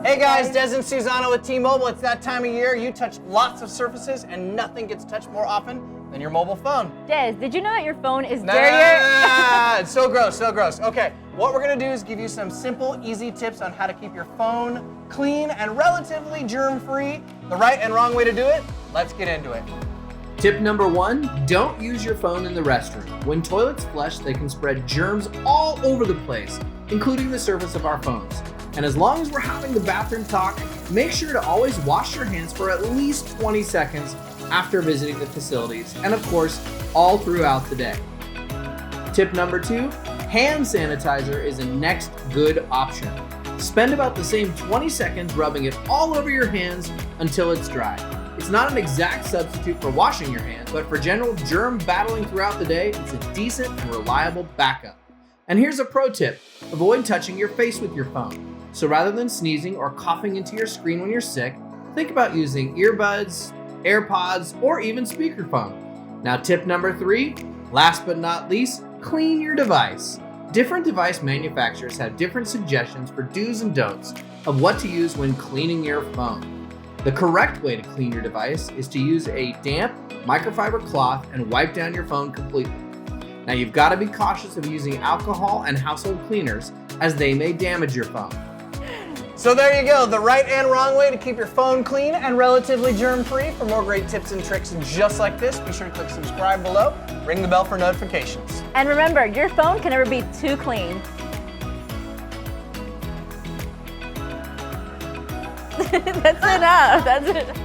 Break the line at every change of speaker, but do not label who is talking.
Hey guys, Des and Susana with T-Mobile. It's that time of year. You touch lots of surfaces and nothing gets touched more often than your mobile phone.
Des, did you know that your phone is
Nah,
dirtier?
it's so gross, so gross. Okay, what we're gonna do is give you some simple, easy tips on how to keep your phone clean and relatively germ-free. The right and wrong way to do it, let's get into it.
Tip number 1, don't use your phone in the restroom. When toilets flush, they can spread germs all over the place, including the surface of our phones. And as long as we're having the bathroom talk, make sure to always wash your hands for at least 20 seconds after visiting the facilities, and of course, all throughout the day. Tip number 2, hand sanitizer is a next good option. Spend about the same 20 seconds rubbing it all over your hands until it's dry. It's not an exact substitute for washing your hands, but for general germ battling throughout the day, it's a decent and reliable backup. And here's a pro tip, avoid touching your face with your phone. So rather than sneezing or coughing into your screen when you're sick, think about using earbuds, AirPods, or even speakerphone. Now tip number 3, last but not least, clean your device. Different device manufacturers have different suggestions for do's and don'ts of what to use when cleaning your phone. The correct way to clean your device is to use a damp microfiber cloth and wipe down your phone completely. Now you've got to be cautious of using alcohol and household cleaners as they may damage your phone.
So there you go, the right and wrong way to keep your phone clean and relatively germ-free. For more great tips and tricks just like this, be sure to click subscribe below, ring the bell for notifications.
And remember, your phone can never be too clean. That's enough. That's it.